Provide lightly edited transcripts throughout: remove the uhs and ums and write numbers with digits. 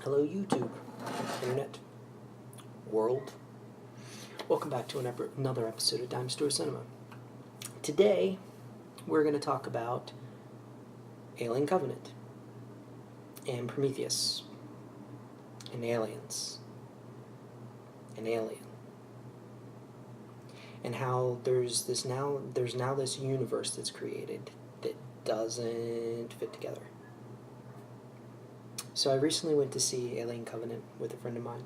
Hello, YouTube, Internet, world. Welcome back to another episode of Dime Store Cinema. Today, we're going to talk about Alien Covenant, and Prometheus, and aliens, and Alien, and how there's now this universe that's created that doesn't fit together. So I recently went to see Alien Covenant with a friend of mine.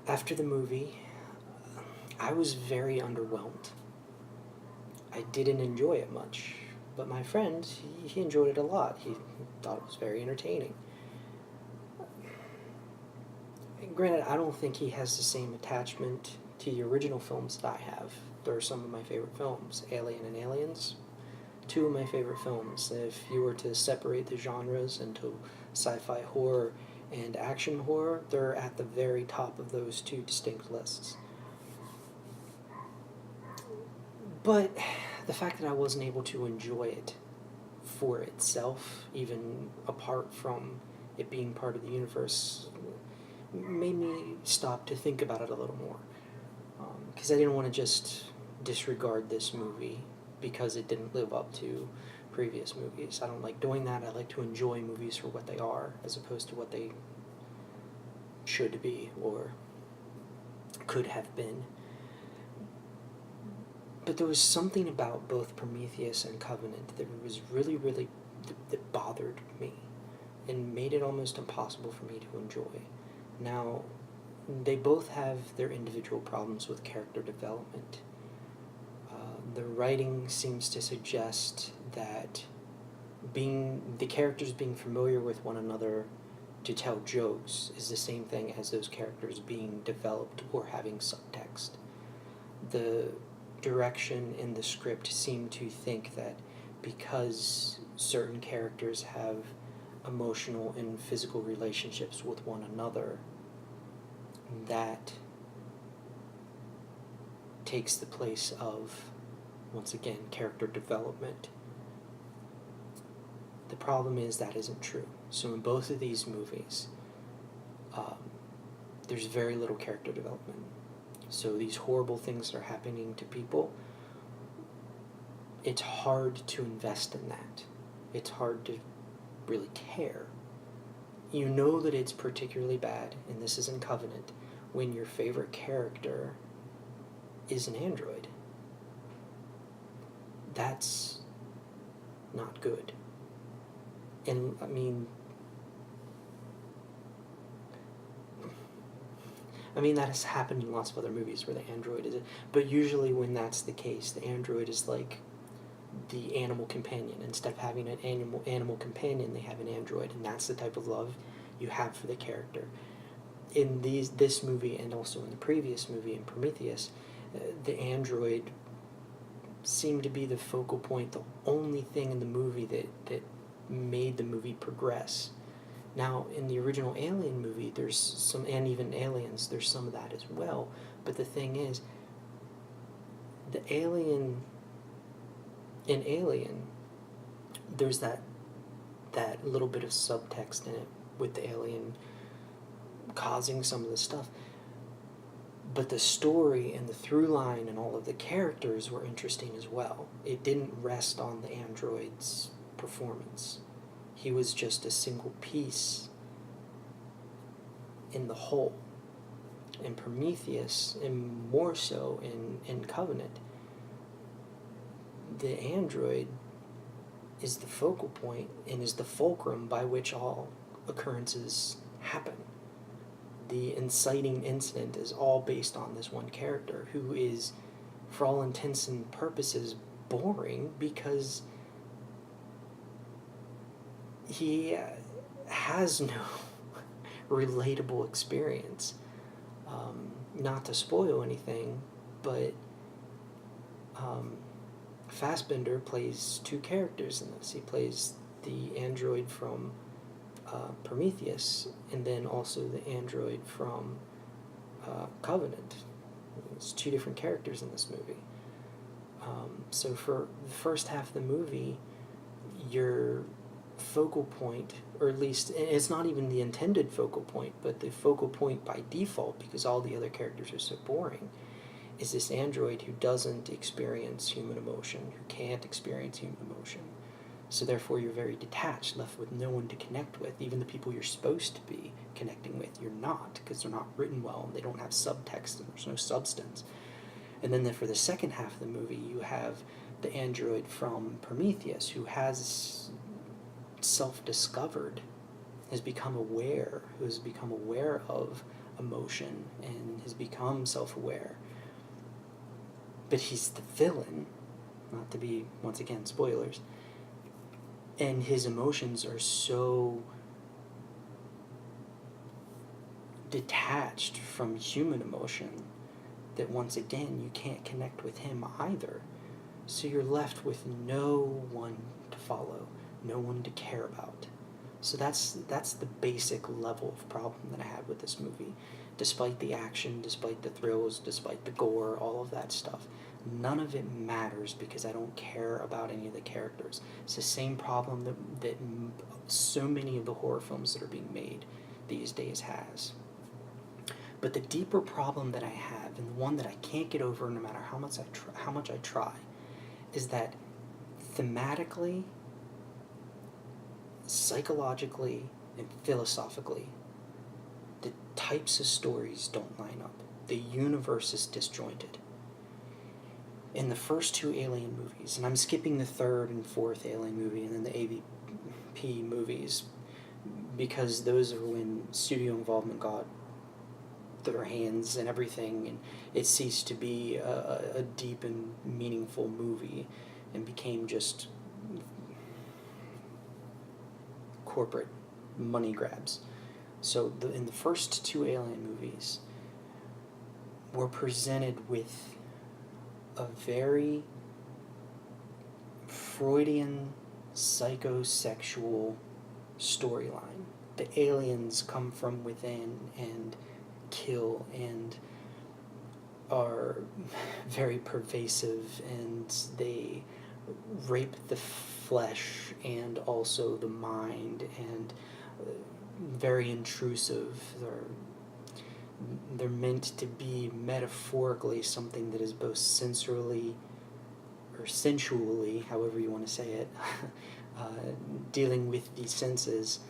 After the movie, I was very underwhelmed. I didn't enjoy it much, but my friend, he enjoyed it a lot. He thought it was very entertaining. And granted, I don't think he has the same attachment to the original films that I have. They're some of my favorite films, Alien and Aliens. Two of my favorite films. If you were to separate the genres into sci-fi horror and action horror, they're at the very top of those two distinct lists. But the fact that I wasn't able to enjoy it for itself, even apart from it being part of the universe, made me stop to think about it a little more. Because I didn't want to just disregard this movie because it didn't live up to previous movies. I don't like doing that. I like to enjoy movies for what they are, as opposed to what they should be or could have been. But there was something about both Prometheus and Covenant that was really, that bothered me and made it almost impossible for me to enjoy. Now, they both have their individual problems with character development. The writing seems to suggest that the characters being familiar with one another to tell jokes is the same thing as those characters being developed or having subtext. The direction in the script seemed to think that because certain characters have emotional and physical relationships with one another, that takes the place of, once again, character development. The problem is that isn't true. So in both of these movies, there's very little character development. So these horrible things that are happening to people, it's hard to invest in that. It's hard to really care. You know that it's particularly bad, and this is in Covenant, when your favorite character is an android. That's not good. And, I mean, that has happened in lots of other movies where the android is... But usually when that's the case, the android is like the animal companion. Instead of having an animal companion, they have an android, and that's the type of love you have for the character. In this movie, and also in the previous movie, in Prometheus, the android seemed to be the focal point, the only thing in the movie that made the movie progress. Now, in the original Alien movie, there's some, and even Aliens, there's some of that as well. But the thing is, in Alien, there's that little bit of subtext in it with the alien causing some of the stuff. But the story and the through line and all of the characters were interesting as well. It didn't rest on the android's performance. He was just a single piece in the whole. In Prometheus, and more so in Covenant, the android is the focal point and is the fulcrum by which all occurrences happen. The inciting incident is all based on this one character who is, for all intents and purposes, boring because he has no relatable experience. Not to spoil anything, but Fassbender plays two characters in this. He plays the android from Prometheus, and then also the android from Covenant. It's two different characters in this movie. So for the first half of the movie, you're focal point, or at least it's not even the intended focal point, but the focal point by default, because all the other characters are so boring, is this android who doesn't experience human emotion, who can't experience human emotion. So therefore you're very detached, left with no one to connect with. Even the people you're supposed to be connecting with, you're not, because they're not written well, and they don't have subtext, and there's no substance. And then for the second half of the movie, you have the android from Prometheus, who has self-discovered, has become aware, who has become aware of emotion, and has become self-aware. But he's the villain, not to be, once again, spoilers, and his emotions are so detached from human emotion that once again you can't connect with him either. So you're left with no one to follow, no one to care about. So that's the basic level of problem that I had with this movie. Despite the action, despite the thrills, despite the gore, all of that stuff, none of it matters because I don't care about any of the characters. It's the same problem that so many of the horror films that are being made these days has. But the deeper problem that I have, and the one that I can't get over no matter how much I try, is that thematically, psychologically, and philosophically, the types of stories don't line up. The universe is disjointed. In the first two Alien movies, and I'm skipping the third and fourth Alien movie and then the AVP movies, because those are when studio involvement got their hands and everything, and it ceased to be a deep and meaningful movie and became just corporate money grabs. So in the first two Alien movies, we're presented with a very Freudian psychosexual storyline. The aliens come from within and kill and are very pervasive, and they rape the flesh and also the mind, and very intrusive. They're meant to be metaphorically something that is both sensually or sensually, however you want to say it, dealing with the senses,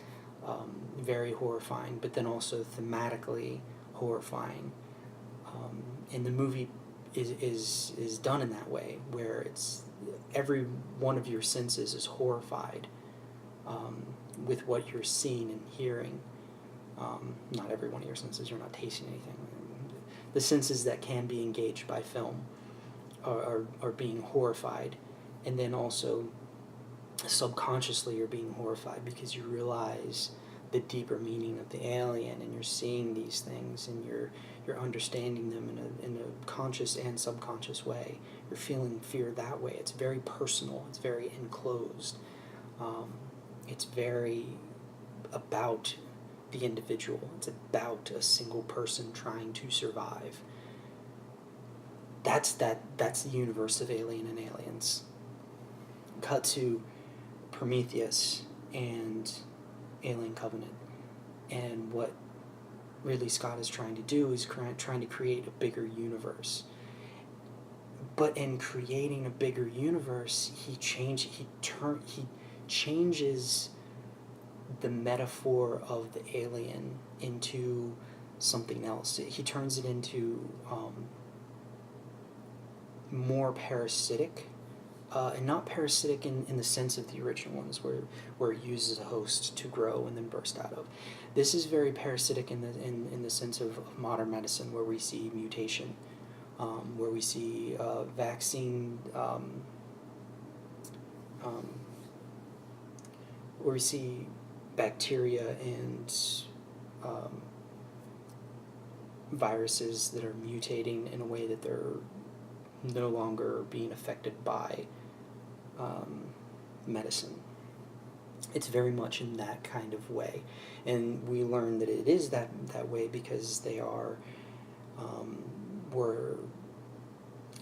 very horrifying, but then also thematically horrifying. And the movie is done in that way, where it's every one of your senses is horrified with what you're seeing and hearing. Not every one of your senses, you're not tasting anything. The senses that can be engaged by film are being horrified, and then also subconsciously you're being horrified because you realize the deeper meaning of the alien, and you're seeing these things, and you're understanding them in a conscious and subconscious way. You're feeling fear that way. It's very personal. It's very enclosed. It's very about the individual. It's about a single person trying to survive. That's the universe of Alien and Aliens. Cut to Prometheus and Alien Covenant, and what Ridley Scott is trying to do is trying to create a bigger universe. But in creating a bigger universe, he changes the metaphor of the alien into something else. He turns it into more parasitic, and not parasitic in the sense of the original ones, where it uses a host to grow and then burst out of. This is very parasitic in the sense of modern medicine, where we see mutation, where we see vaccine, where we see bacteria and viruses that are mutating in a way that they're no longer being affected by medicine. It's very much in that kind of way, and we learn that it is that way because they were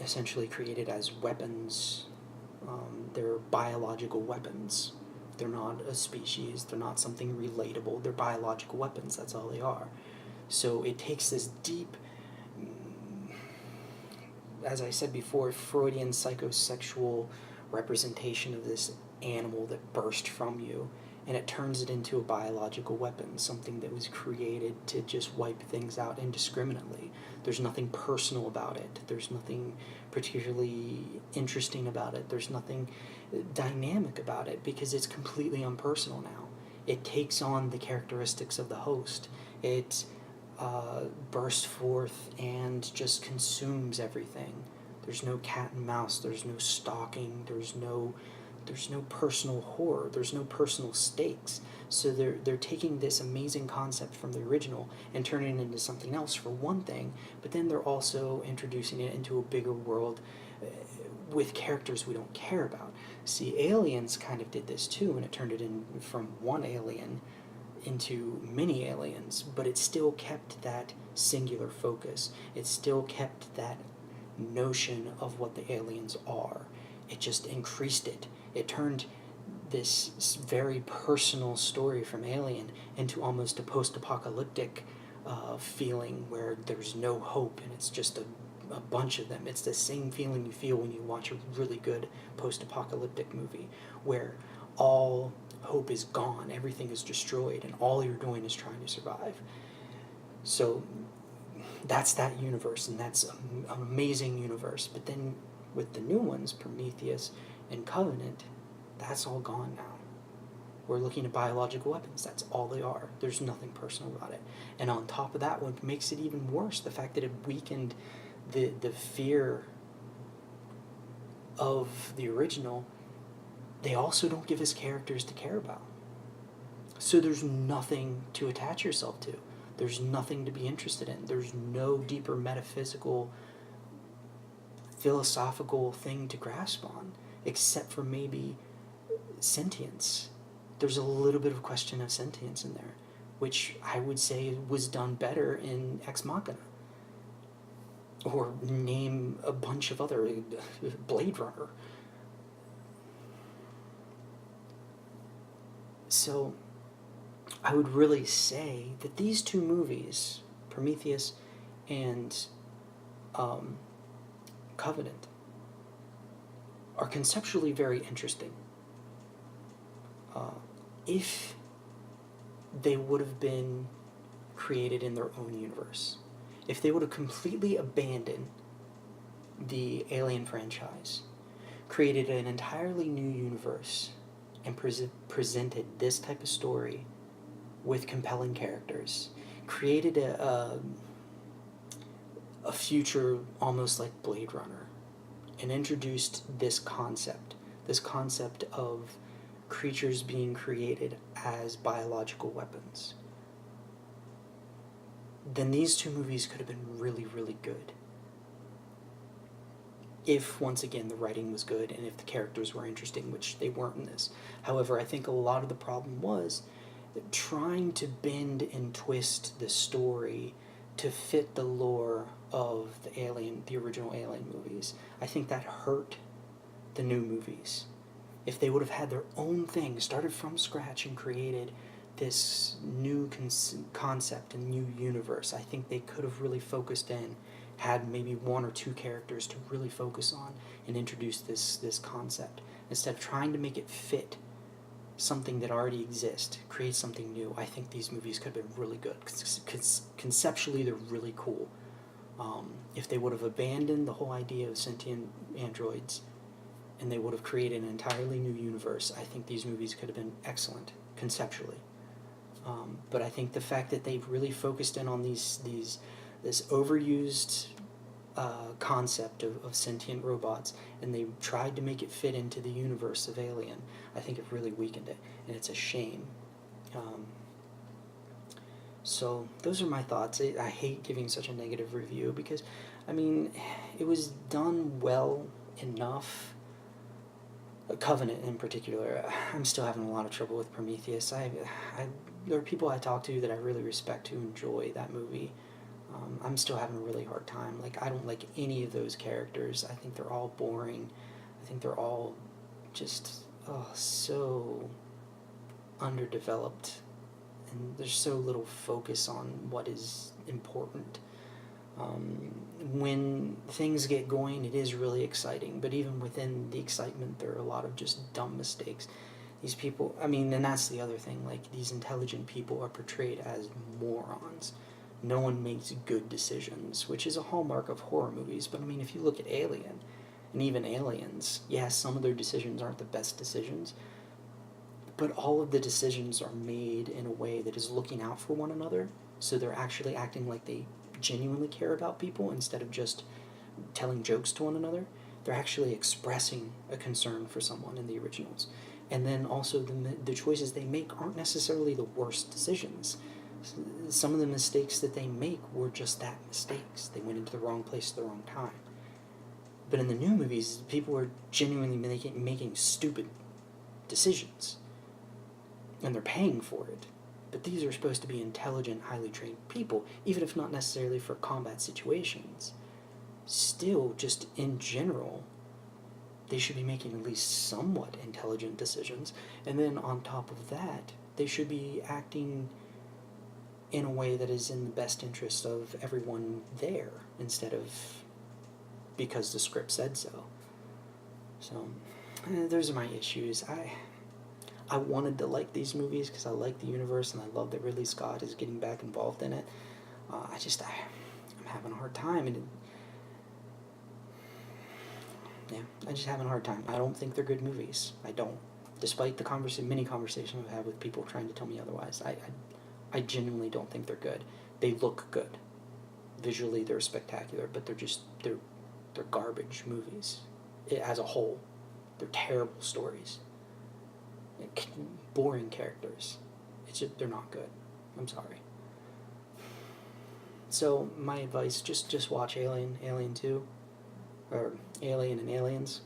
essentially created as weapons. They're biological weapons, They're not a species. They're not something relatable. They're biological weapons. That's all they are. So it takes this deep, as I said before, Freudian psychosexual representation of this animal that burst from you, and it turns it into a biological weapon, something that was created to just wipe things out indiscriminately. There's nothing personal about it. There's nothing particularly interesting about it. There's nothing dynamic about it because it's completely impersonal now. It takes on the characteristics of the host. It bursts forth and just consumes everything. There's no cat and mouse. There's no stalking. There's no personal horror. There's no personal stakes. So they're taking this amazing concept from the original and turning it into something else for one thing, but then they're also introducing it into a bigger world with characters we don't care about. See, Aliens kind of did this too, and it turned it in from one alien into many aliens, but it still kept that singular focus. It still kept that notion of what the aliens are. It just increased it. It turned this very personal story from Alien into almost a post-apocalyptic feeling where there's no hope and it's just a bunch of them. It's the same feeling you feel when you watch a really good post-apocalyptic movie where all hope is gone, everything is destroyed, and all you're doing is trying to survive. So that's that universe, and that's an amazing universe. But then with the new ones, Prometheus and Covenant, that's all gone now. We're looking at biological weapons. That's all they are. There's nothing personal about it. And on top of that, what makes it even worse, the fact that it weakened the fear of the original, they also don't give us characters to care about. So there's nothing to attach yourself to. There's nothing to be interested in. There's no deeper metaphysical, philosophical thing to grasp on, except for maybe sentience. There's a little bit of question of sentience in there, which I would say was done better in Ex Machina. Or name a bunch of other, Blade Runner. So I would really say that these two movies, Prometheus and Covenant, are conceptually very interesting. If they would have been created in their own universe, if they would have completely abandoned the Alien franchise, created an entirely new universe, and presented this type of story with compelling characters, created a future almost like Blade Runner, and introduced this concept of creatures being created as biological weapons, then these two movies could have been really, really good. If, once again, the writing was good and if the characters were interesting, which they weren't in this. However, I think a lot of the problem was trying to bend and twist the story to fit the lore of the original Alien movies. I think that hurt the new movies. If they would have had their own thing, started from scratch and created this new concept and new universe, I think they could have really focused in, had maybe one or two characters to really focus on and introduce this concept. Instead of trying to make it fit something that already exists, create something new. I think these movies could have been really good. Conceptually, they're really cool. If they would have abandoned the whole idea of sentient androids and they would have created an entirely new universe, I think these movies could have been excellent conceptually. But I think the fact that they've really focused in on this overused concept of sentient robots, and they tried to make it fit into the universe of Alien, I think it really weakened it, and it's a shame. So those are my thoughts. I hate giving such a negative review because, I mean, it was done well enough. Covenant in particular, I'm still having a lot of trouble with Prometheus. There are people I talk to that I really respect who enjoy that movie. I'm still having a really hard time. Like, I don't like any of those characters. I think they're all boring. I think they're all just so underdeveloped, and there's so little focus on what is important. When things get going, it is really exciting, but even within the excitement, there are a lot of just dumb mistakes. These people, I mean, and that's the other thing, like, these intelligent people are portrayed as morons. No one makes good decisions, which is a hallmark of horror movies, but I mean, if you look at Alien, and even Aliens, yes, some of their decisions aren't the best decisions, but all of the decisions are made in a way that is looking out for one another, so they're actually acting like they genuinely care about people instead of just telling jokes to one another. They're actually expressing a concern for someone in the originals. And then also the choices they make aren't necessarily the worst decisions. Some of the mistakes that they make were just that, mistakes. They went into the wrong place at the wrong time. But in the new movies, people are genuinely making stupid decisions. And they're paying for it. But these are supposed to be intelligent, highly trained people, even if not necessarily for combat situations. Still, just in general, they should be making at least somewhat intelligent decisions. And then on top of that, they should be acting in a way that is in the best interest of everyone there, instead of because the script said so. So, those are my issues. I wanted to like these movies because I like the universe and I love that Ridley Scott is getting back involved in it. I'm having a hard time, and I'm just having a hard time. I don't think they're good movies. I don't. Despite the many conversations I've had with people trying to tell me otherwise, I genuinely don't think they're good. They look good. Visually, they're spectacular, but they're garbage movies. As a whole, they're terrible stories. Boring characters. They're not good. I'm sorry. So my advice: just watch Alien, Alien 2, or Alien and Aliens.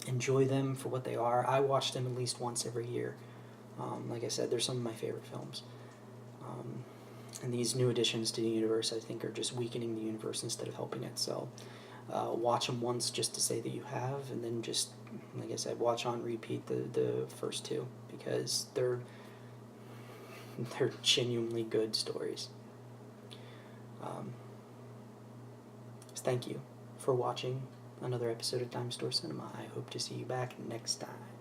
Enjoy them for what they are. I watch them at least once every year. Like I said, they're some of my favorite films. And these new additions to the universe, I think, are just weakening the universe instead of helping it. So watch them once just to say that you have, and then just, like I said, watch on repeat the first two, because they're genuinely good stories. Thank you for watching another episode of Dime Store Cinema. I hope to see you back next time.